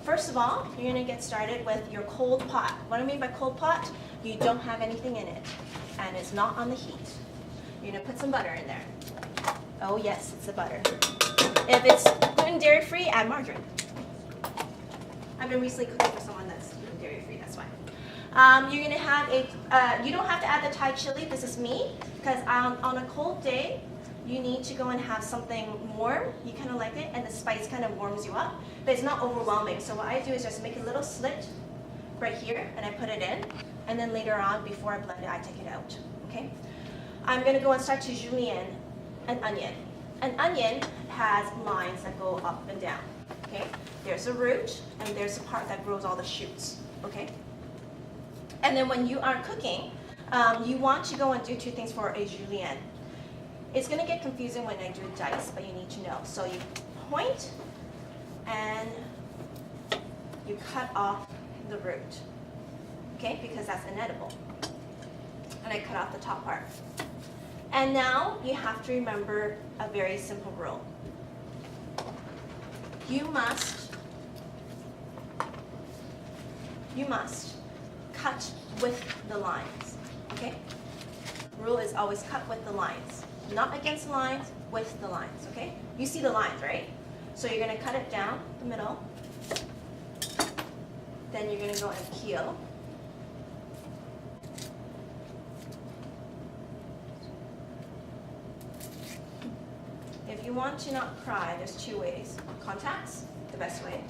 first of all, you're gonna get started with your cold pot. What I mean by cold pot, you don't have anything in it, and it's not on the heat. You're gonna put some butter in there. Oh yes, it's the butter. If it's gluten dairy-free, add margarine. I've been recently cooking for someone that's gluten dairy-free, that's why. You're gonna have you don't have to add the Thai chili, this is me, because on a cold day, you need to go and have something warm. You kind of like it, and the spice kind of warms you up, but it's not overwhelming. So what I do is just make a little slit right here, and I put it in, and then later on, before I blend it, I take it out, okay? I'm gonna go and start to julienne an onion. An onion has lines that go up and down, okay? There's a root, and there's a part that grows all the shoots, okay? And then when you are cooking, you want to go and do two things for a julienne. It's going to get confusing when I do dice, but you need to know. So you point and you cut off the root, okay, because that's inedible. And I cut off the top part. And now you have to remember a very simple rule. You must cut with the lines, okay? Rule is always cut with the lines. Not against the lines, with the lines, okay? You see the lines, right? So you're gonna cut it down the middle. Then you're gonna go and peel. If you want to not cry, there's two ways. Contacts, the best way.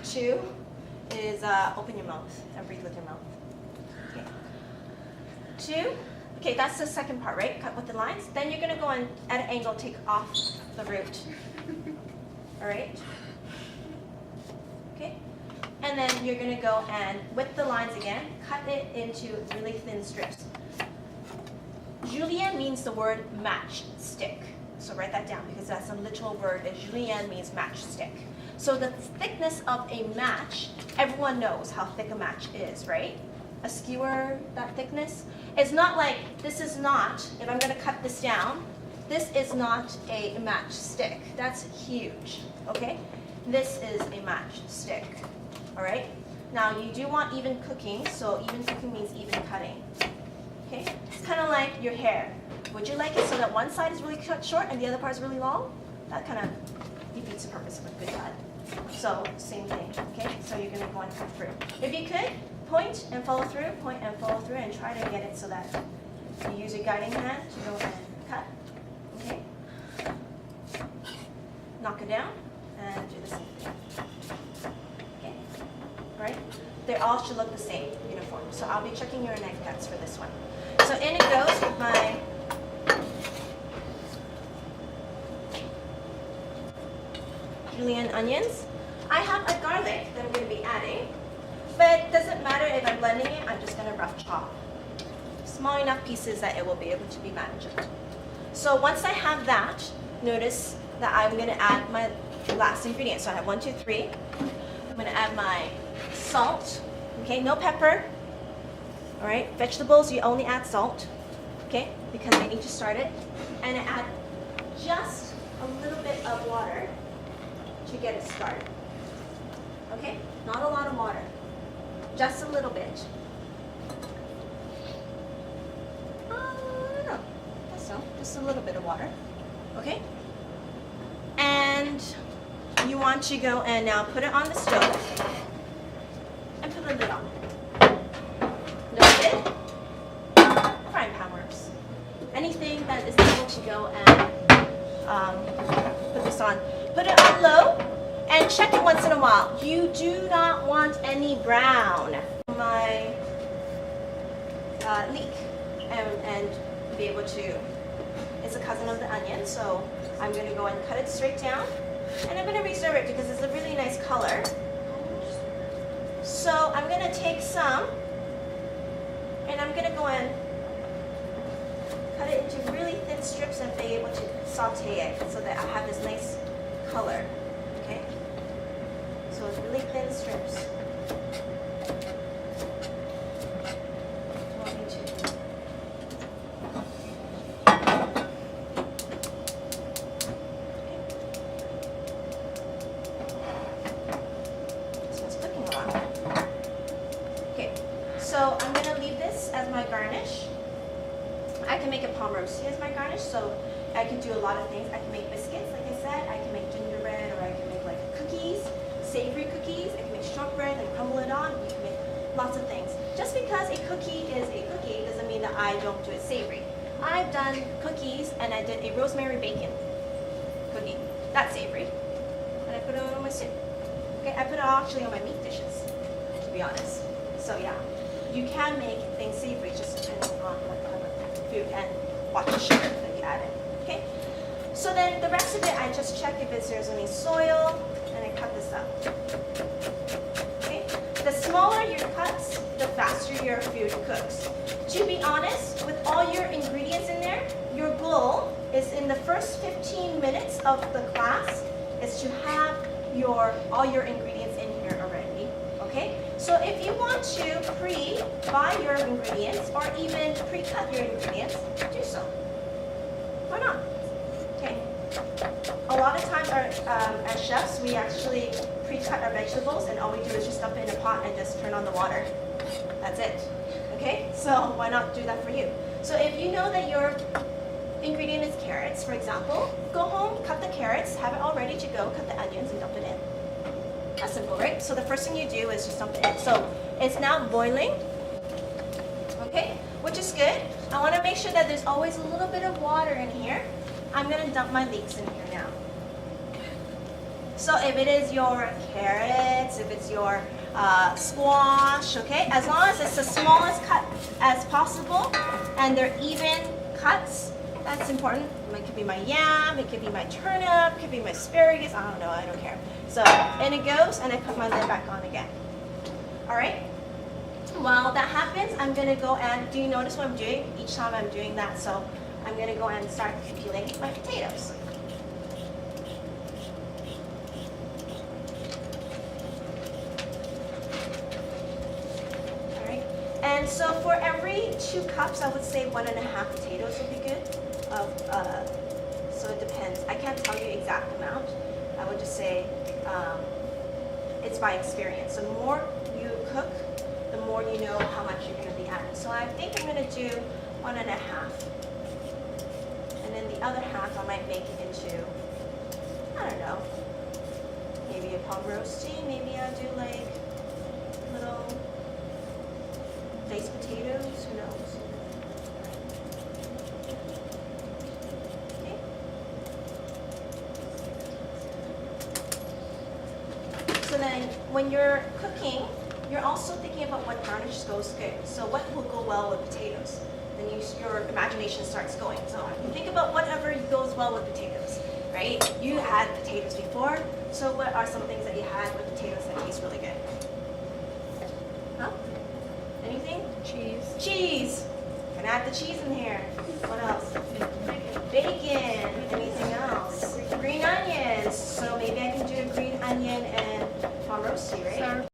Two is open your mouth and breathe with your mouth. Okay. Two. Okay, that's the second part, right? Cut with the lines. Then you're going to go and, at an angle, take off the root. All right? Okay? And then you're going to go and, with the lines again, cut it into really thin strips. Julienne means the word matchstick. So write that down because that's a literal word. And julienne means matchstick. So the thickness of a match, everyone knows how thick a match is, right? A skewer, that thickness. It's not like, this is not, if I'm going to cut this down, this is not a matchstick. That's huge, okay? This is a matchstick, all right? Now, you do want even cooking, so even cooking means even cutting, okay? It's kind of like your hair. Would you like it so that one side is really cut short and the other part is really long? That kind of defeats the purpose of a good cut. So, same thing, okay? So you're going to go and cut through. If you could, point and follow through, and try to get it so that you use your guiding hand to go and cut, okay? Knock it down and do the same thing, okay? All right? They all should look the same, uniform. So I'll be checking your knife cuts for this one. So in it goes with my julienne onions. I have a garlic that I'm going to be adding. But it doesn't matter if I'm blending it, I'm just going to rough chop. Small enough pieces that it will be able to be manageable. So once I have that, notice that I'm going to add my last ingredient. So I have 1, 2, 3. I'm going to add my salt, okay, no pepper. All right, vegetables, you only add salt, okay, because they need to start it. And I add just a little bit of water to get it started. Okay, not a lot of water. Just a little bit. No, that's so. Just a little bit of water. Okay? And you want to go and now put it on the stove and put the lid on. No lid, frying pan works. Anything that is able to go and put this on. Put it on low. And check it once in a while. You do not want any brown. My leek and be able to, it's a cousin of the onion, so I'm going to go and cut it straight down. And I'm going to reserve it because it's a really nice color. So I'm going to take some and I'm going to go and cut it into really thin strips and be able to saute it so that I have this nice color. Okay? So it's really thin strips. So roasty as my garnish, so I can do a lot of things. I can make biscuits, like I said. I can make gingerbread, or I can make like cookies, savory cookies. I can make shortbread and crumble it on. You can make lots of things. Just because a cookie is a cookie doesn't mean that I don't do it savory. I've done cookies, and I did a rosemary bacon cookie. That's savory. And I put it on my soup. Okay, I put it actually on my meat dishes, to be honest. So yeah, you can make things savory just depending on what kind of food and what sugar that you add in. Okay, so then the rest of it, I just check if there's any soil, and I cut this up. Okay, the smaller your cuts, the faster your food cooks. To be honest, with all your ingredients in there, your goal is in the first 15 minutes of the class is to have all your ingredients in here already. Okay, so if you want to pre-buy your ingredients or even pre-cut your ingredients, do so. Why not? Okay. A lot of times, as chefs, we actually pre-cut our vegetables, and all we do is just dump it in a pot and just turn on the water. That's it. Okay? So why not do that for you? So if you know that your ingredient is carrots, for example, go home, cut the carrots, have it all ready to go, cut the onions, and dump it in. That's simple, right? So the first thing you do is just dump it in. So it's now boiling, okay, which is good. I want to make sure that there's always a little bit of water in here. I'm going to dump my leeks in here now. So if it is your carrots, if it's your squash, okay, as long as it's the smallest cut as possible and they're even cuts, that's important. It could be my yam, it could be my turnip, it could be my asparagus, I don't know, I don't care. So, and it goes, and I put my lid back on again. All right? While that happens, I'm gonna go and, do you notice what I'm doing? Each time I'm doing that, so I'm gonna go and start peeling my potatoes. All right? And so for every 2 cups, I would say 1.5 potatoes would be good. So it depends. I can't tell you exact amount. I would just say it's by experience. So the more you cook, the more you know how much you're going to be adding. So I think I'm going to do 1.5. And then the other half I might make it into, I don't know, maybe a pot roasty. Maybe I'll do like little diced potatoes. Who knows? So then when you're cooking, you're also thinking about what garnish goes good. So what will go well with potatoes? Then your imagination starts going. So you think about whatever goes well with potatoes, right? You had potatoes before, so what are some things that you had with potatoes that taste really good? Huh? Anything? Cheese. Cheese. Can add the cheese in here. What else? Bacon. Anything else? Green onions. So maybe I can do a green onion and pot roasty, right? Sour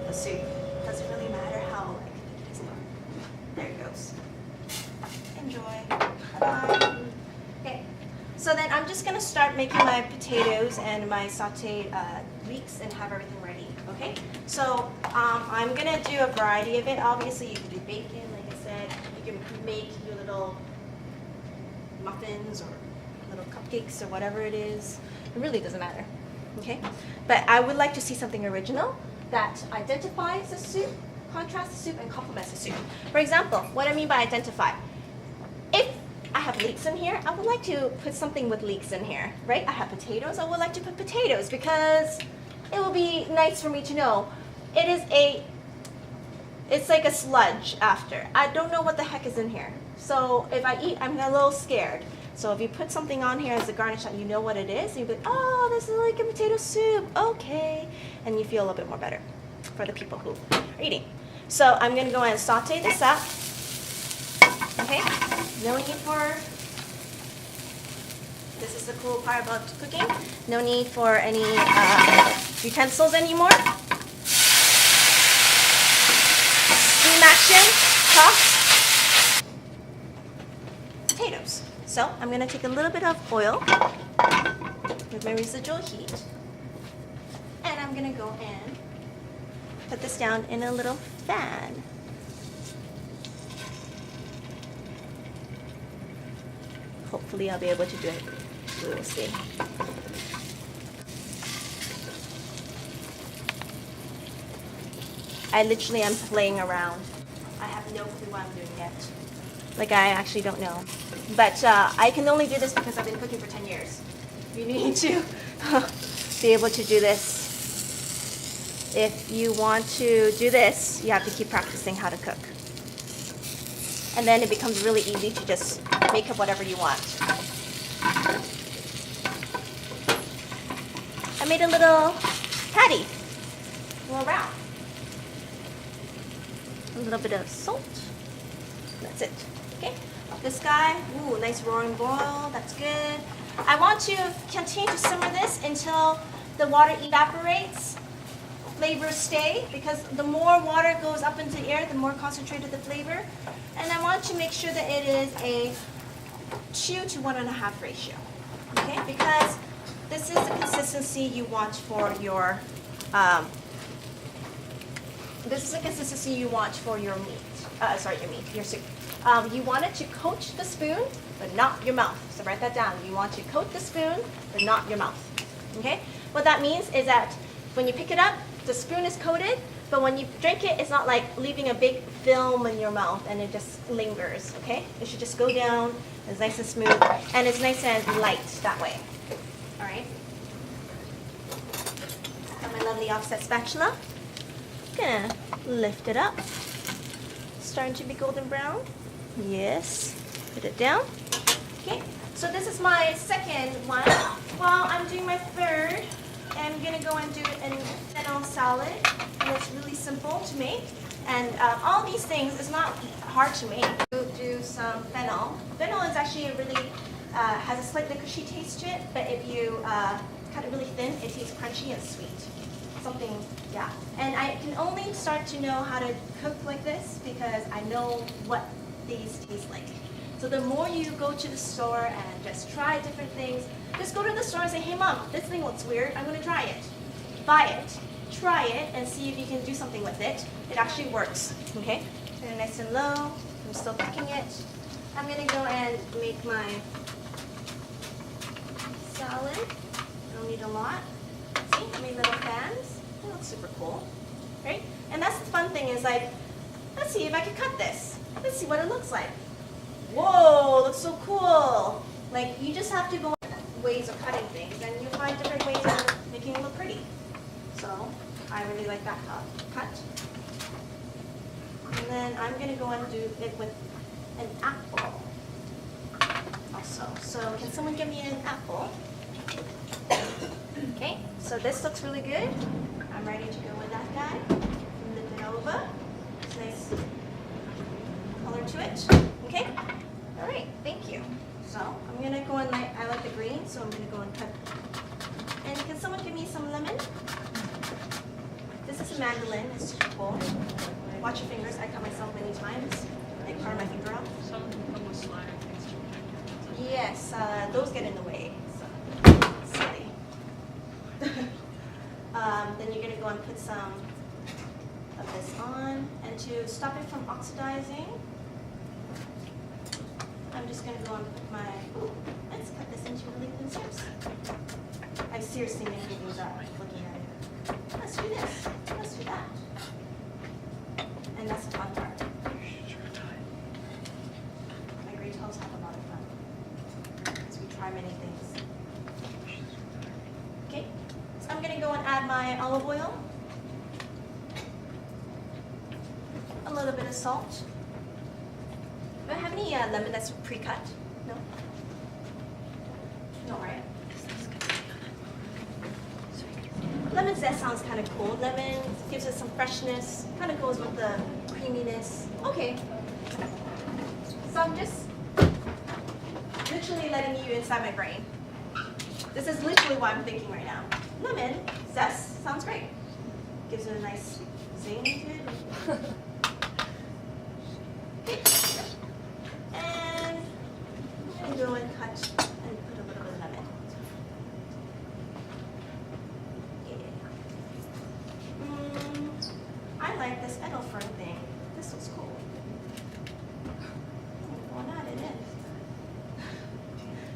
the soup. Doesn't really matter how like thick it is. There it goes. Enjoy. Bye. Okay. So then I'm just gonna start making my potatoes and my sauteed leeks and have everything ready. Okay. So I'm gonna do a variety of it. Obviously, you can do bacon, like I said. You can make your little muffins or little cupcakes or whatever it is. It really doesn't matter. Okay. But I would like to see something original that identifies the soup, contrasts the soup, and complements the soup. For example, what I mean by identify. If I have leeks in here, I would like to put something with leeks in here, right? I have potatoes, I would like to put potatoes because it will be nice for me to know. It's like a sludge after. I don't know what the heck is in here. So if I eat, I'm a little scared. So if you put something on here as a garnish that you know what it is, you go, oh, this is like a potato soup, okay. And you feel a little bit more better for the people who are eating. So I'm gonna go ahead and saute this up. Okay, no need for, this is the cool part about cooking, no need for any utensils anymore. Steam action, toss, potatoes. So I'm going to take a little bit of oil with my residual heat, and I'm going to go and put this down in a little fan. Hopefully I'll be able to do it. We will see. I literally am playing around. I have no clue what I'm doing yet. Like, I actually don't know. But I can only do this because I've been cooking for 10 years. You need to be able to do this. If you want to do this, you have to keep practicing how to cook. And then it becomes really easy to just make up whatever you want. I made a little patty, a little round. A little bit of salt. That's it. Okay. This guy, ooh, nice roaring boil. That's good. I want to continue to simmer this until the water evaporates. Flavors stay, because the more water goes up into the air, the more concentrated the flavor. And I want to make sure that it is a 2 to 1.5 ratio. Okay, because this is the consistency you want for your your soup. You want it to coat the spoon, but not your mouth. So write that down. You want to coat the spoon, but not your mouth. Okay? What that means is that when you pick it up, the spoon is coated, but when you drink it, it's not like leaving a big film in your mouth and it just lingers. Okay? It should just go down. It's nice and smooth, and it's nice and light that way. All right? Got my lovely offset spatula. Gonna lift it up. Starting to be golden brown. Yes. Put it down. Okay. So this is my second one. While I'm doing my third, I'm gonna go and do an fennel salad, and it's really simple to make. And all these things is not hard to make. Do some fennel. Fennel is actually has a slightly cushy taste to it, but if you cut it really thin, it tastes crunchy and sweet. Something, yeah. And I can only start to know how to cook like this because I know what these taste like. So the more you go to the store and just try different things, just go to the store and say, hey mom, this thing looks weird, I'm gonna try it. Buy it, try it, and see if you can do something with it. It actually works, okay? Turn it nice and low, I'm still cooking it. I'm gonna go and make my salad. I don't need a lot. See, I made little fans. They look super cool, right? And that's the fun thing is like, let's see if I can cut this. Let's see what it looks like. Whoa, looks so cool. Like, you just have to go ways of cutting things, and you'll find different ways of making it look pretty. So, I really like that cut. And then I'm going to go and do it with an apple also. So, can someone give me an apple? Okay, so this looks really good. I'm ready to go with that guy. Flip it over. It's nice color to it. Okay? All right, thank you. So I'm gonna go and I like the green, so I'm gonna go and cut. And can someone give me some lemon? This is the mandolin is typical. Watch your fingers. I cut myself many times. Like part of my finger off. Some of them come with slime things to protect your Yes, those get in the way. So, silly. Then you're going to go and put some of this on. And to stop it from oxidizing, I'm just going to go and put my, let's cut this into really thin strips. I'm seriously making these up, looking at it. Let's do this, let's do that. And that's the fun part. My grade 12s have a lot of fun, because we try many things. Okay, so I'm gonna go and add my olive oil. A little bit of salt. Do I have any lemon that's pre-cut? No? No, right? Lemon zest sounds kind of cool. Lemon gives us some freshness, kind of goes with the creaminess. Okay. So I'm just literally letting you inside my brain. This is literally what I'm thinking right now. Lemon zest sounds great. Gives it a nice zing to it. Okay. And I'm going to go and cut and put a little bit of lemon. I like this Edelfern thing. This looks cool. Why not in it?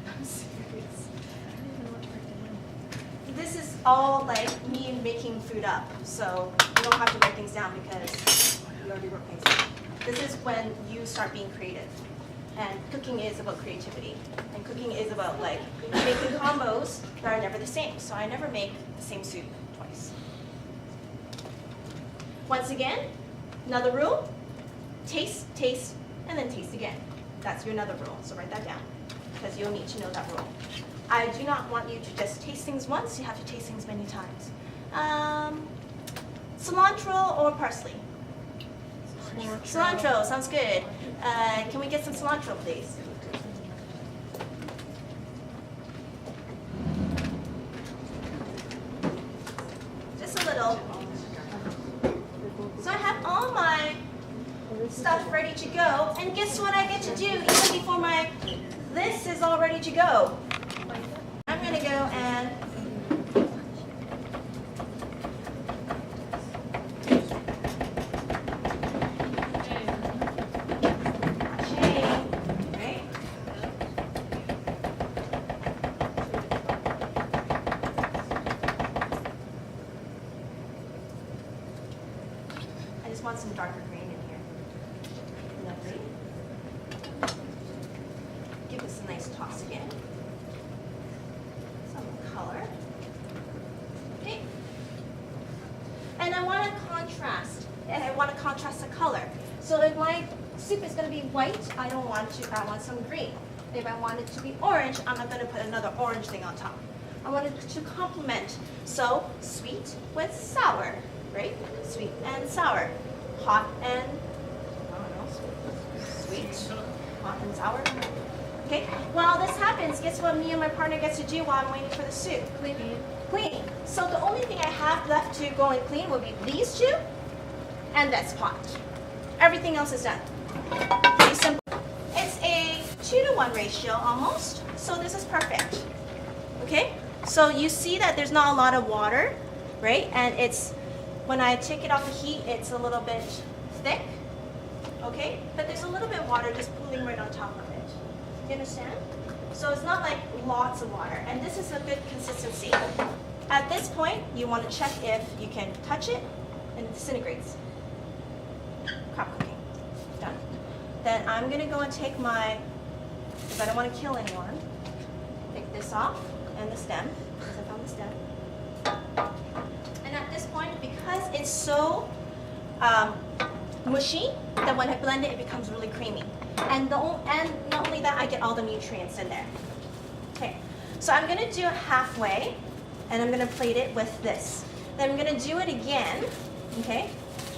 I'm serious. I don't even know what to write down. This is all like me making food up, so you don't have to write things down because you already wrote things down. This is when you start being creative. And cooking is about creativity. And cooking is about like making combos that are never the same. So I never make the same soup twice. Once again, another rule, taste, taste, and then taste again. That's your another rule, so write that down, because you'll need to know that rule. I do not want you to just taste things once, you have to taste things many times. Cilantro or parsley? Cilantro, sounds good. Can we get some cilantro, please? Just a little. So I have all my stuff ready to go, and guess what I get to do even before this is all ready to go? I'm gonna go and want some darker green in here. Lovely. Give this a nice toss again. Some color. Okay. And I want to contrast. And I want to contrast the color. So if my soup is going to be white, I don't want to. I want some green. If I want it to be orange, I'm not going to put another orange thing on top. I want it to complement. So sweet with sour, right? Sweet and sour. Hot and, I don't know, sweet, hot and sour. Okay, while this happens, guess what me and my partner gets to do while I'm waiting for the soup? Cleaning. Cleaning. So the only thing I have left to go and clean will be these two and this pot. Everything else is done. Pretty simple. It's a 2-to-1 ratio almost, so this is perfect. Okay, so you see that there's not a lot of water, right? And it's, when I take it off the heat, it's a little bit thick, okay? But there's a little bit of water just pooling right on top of it. You understand? So it's not like lots of water, and this is a good consistency. At this point, you want to check if you can touch it, and it disintegrates. Crop cooking, done. Then I'm gonna go and take my, because I don't want to kill anyone, take this off, and the stem, because I found the stem. And at this point, because it's so mushy, that when I blend it, it becomes really creamy. And not only that, I get all the nutrients in there. Okay, so I'm gonna do it halfway, and I'm gonna plate it with this. Then I'm gonna do it again, okay?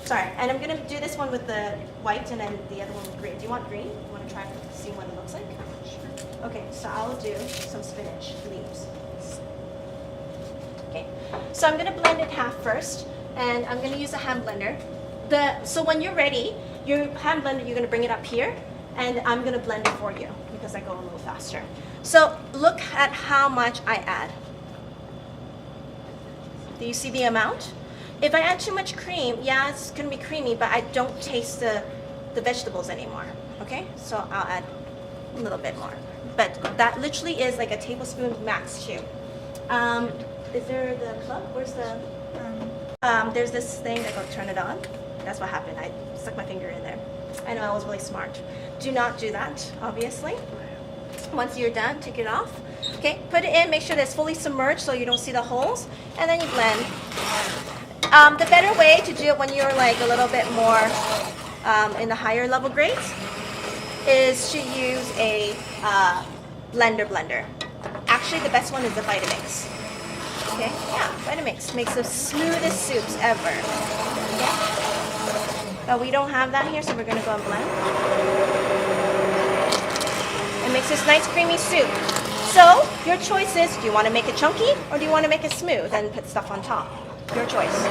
Sorry, and I'm gonna do this one with the white and then the other one with green. Do you want green? You wanna try and see what it looks like? Sure. Okay, so I'll do some spinach leaves. Okay, so I'm gonna blend it half first. And I'm gonna use a hand blender. So when you're ready, your hand blender, you're gonna bring it up here, and I'm gonna blend it for you because I go a little faster. So look at how much I add. Do you see the amount? If I add too much cream, yeah, it's gonna be creamy, but I don't taste the vegetables anymore, okay? So I'll add a little bit more. But that literally is like a tablespoon max too. Is there the plug? Where's the, there's this thing that goes turn it on. That's what happened. I stuck my finger in there. I know, I was really smart. Do not do that, obviously. Once you're done, take it off. Okay, put it in, make sure that it's fully submerged so you don't see the holes, and then you blend. The better way to do it when you're like a little bit more in the higher level grades is to use a blender. Actually, the best one is the Vitamix. Okay, yeah, Vitamix makes the smoothest soups ever. Okay? But we don't have that here, so we're gonna go and blend. It makes this nice creamy soup. So your choice is, do you want to make it chunky or do you want to make it smooth and put stuff on top? Your choice.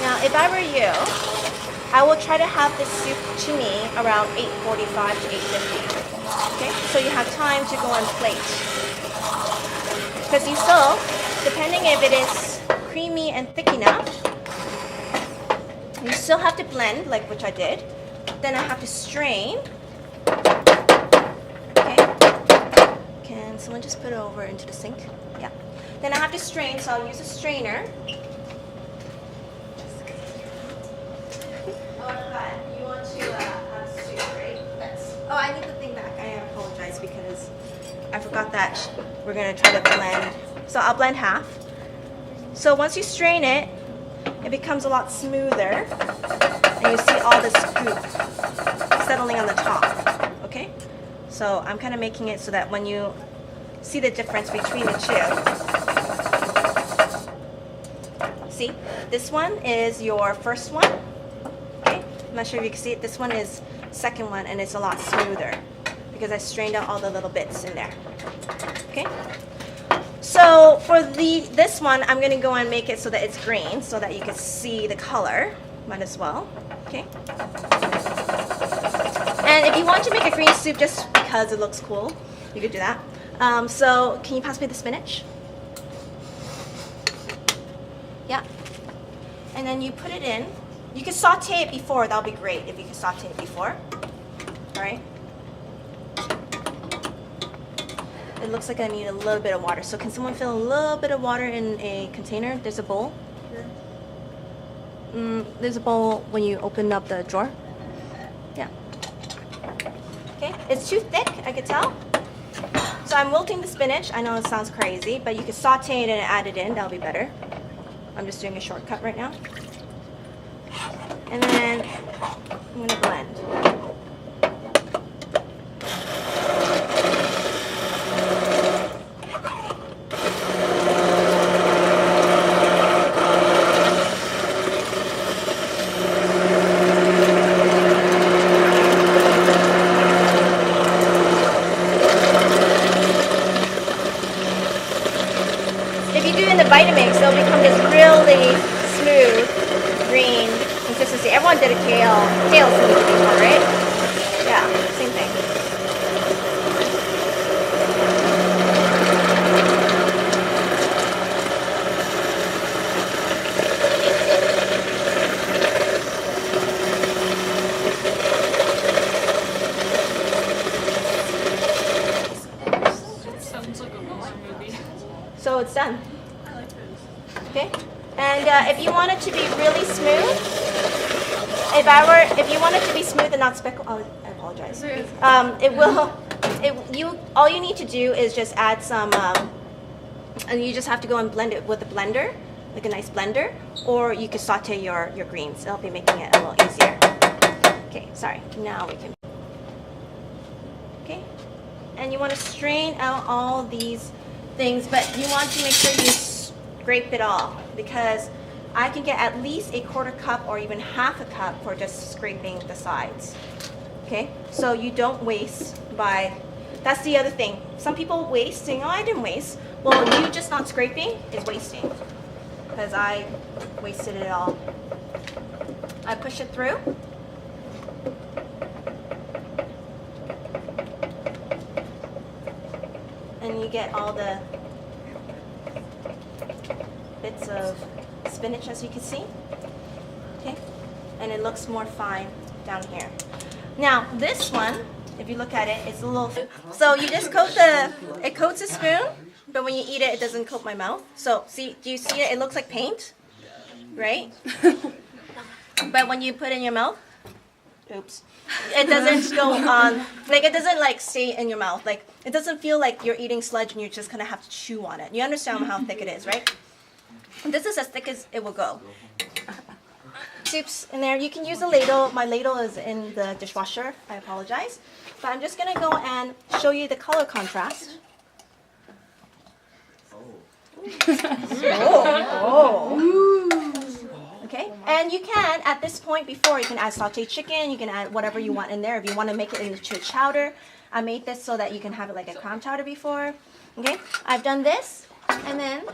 Now, if I were you, I will try to have this soup to me around 8:45 to 8:50. Okay, so you have time to go and plate. Because you still, depending if it is creamy and thick enough, you still have to blend, like which I did. Then I have to strain. Okay, can someone just put it over into the sink? Yeah. Then I have to strain, so I'll use a strainer. You want to have soup, right? Oh, I need the thing back. I apologize because I forgot that we're going to try to blend. So I'll blend half. So once you strain it, it becomes a lot smoother. And you see all the scoop settling on the top. Okay? So I'm kind of making it so that when you see the difference between the two. See? This one is your first one. I'm not sure if you can see it. This one is second one, and it's a lot smoother because I strained out all the little bits in there. Okay. So for this one, I'm gonna go and make it so that it's green, so that you can see the color. Might as well. Okay. And if you want to make a green soup just because it looks cool, you could do that. So can you pass me the spinach? Yeah. And then you put it in. You can saute it before, that'll be great if you can saute it before. Alright? It looks like I need a little bit of water. So can someone fill a little bit of water in a container? There's a bowl. There's a bowl when you open up the drawer. Yeah. Okay, it's too thick, I could tell. So I'm wilting the spinach. I know it sounds crazy, but you can saute it and add it in, that'll be better. I'm just doing a shortcut right now. And then I'm going to blend. If you do it in the Vitamix, it'll become this really smooth, green consistency. Everyone did a kale smoothie before, right? Yeah, same thing. It sounds like a monster movie. So it's done. I like this. Okay? And if you want it to be really smooth, if you want it to be smooth and not speckled, oh, I apologize. All you need to do is just add some, and you just have to go and blend it with a blender, like a nice blender, or you can saute your greens. It'll be making it a little easier. Okay, sorry. Now we can. Okay, and you want to strain out all these things, but you want to make sure you scrape it all, because I can get at least a quarter cup or even half a cup for just scraping the sides. Okay, so you don't waste by, that's the other thing. Some people waste saying, oh, I didn't waste. Well, you just not scraping is wasting, because I wasted it all. I push it through. And you get all the bits of spinach, as you can see. Okay, and it looks more fine down here. Now this one, if you look at it, it's a little, so you just coat it coats a spoon, but when you eat it, it doesn't coat my mouth. So see, do you see it? It looks like paint, right? But when you put it in your mouth, oops, it doesn't go on, like it doesn't like stay in your mouth. Like it doesn't feel like you're eating sludge and you're just gonna have to chew on it. You understand how thick it is, right? This is as thick as it will go. Soup's in there. You can use a ladle. My ladle is in the dishwasher. I apologize. But I'm just going to go and show you the color contrast. Okay, and you can, at this point before, you can add sauteed chicken, you can add whatever you want in there. If you want to make it into a chowder, I made this so that you can have it like a clam chowder before. Okay, I've done this, and then...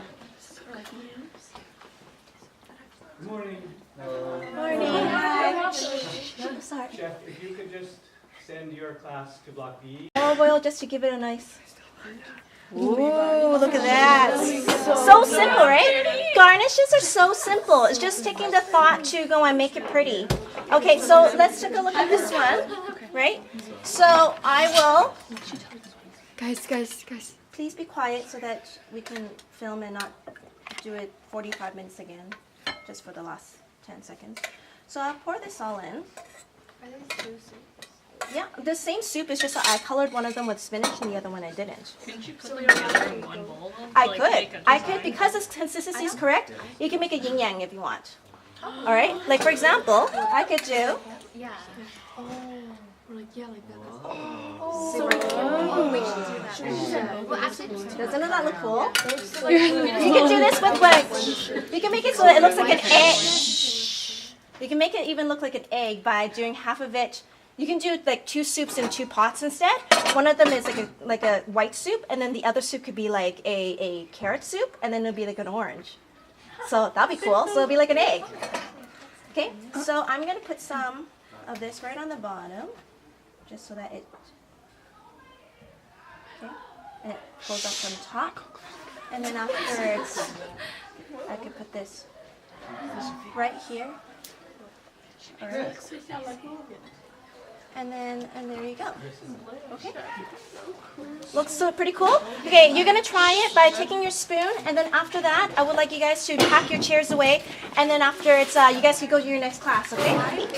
Good morning. Morning. Hi. Sorry. Chef, if you could just send your class to block B. Olive oil just to give it a nice... Ooh, look at that. So simple, right? Garnishes are so simple. It's just taking the thought to go and make it pretty. Okay, so let's take a look at this one, right? So I will... Guys. Please be quiet so that we can film and not do it 45 minutes again, just for the last 10 seconds. So I'll pour this all in. Are they two soups? Yeah, the same soup, is just I colored one of them with spinach and the other one I didn't. Couldn't you put them together in one bowl? I could, because this consistency is correct, you can make a yin yang if you want. Alright, like for example, I could do... Yeah. Oh. Or like, yeah, like that. Oh, we should do that. Well, actually, doesn't that look cool? You can do this with like, you can make it so that it looks like an egg. You can make it even look like an egg by doing half of it. You can do like 2 soups in 2 pots instead. One of them is like a white soup, and then the other soup could be like a carrot soup, and then it'll be like an orange. So that'll be cool. So it'll be like an egg. Okay, so I'm gonna put some of this right on the bottom, just so that it, okay, and it goes up from the top. And then afterwards, I could put this right here. All right. And there you go. Okay. Looks so pretty cool. Okay, you're gonna try it by taking your spoon, and then after that, I would like you guys to pack your chairs away, and then after it's you guys can go to your next class. Okay.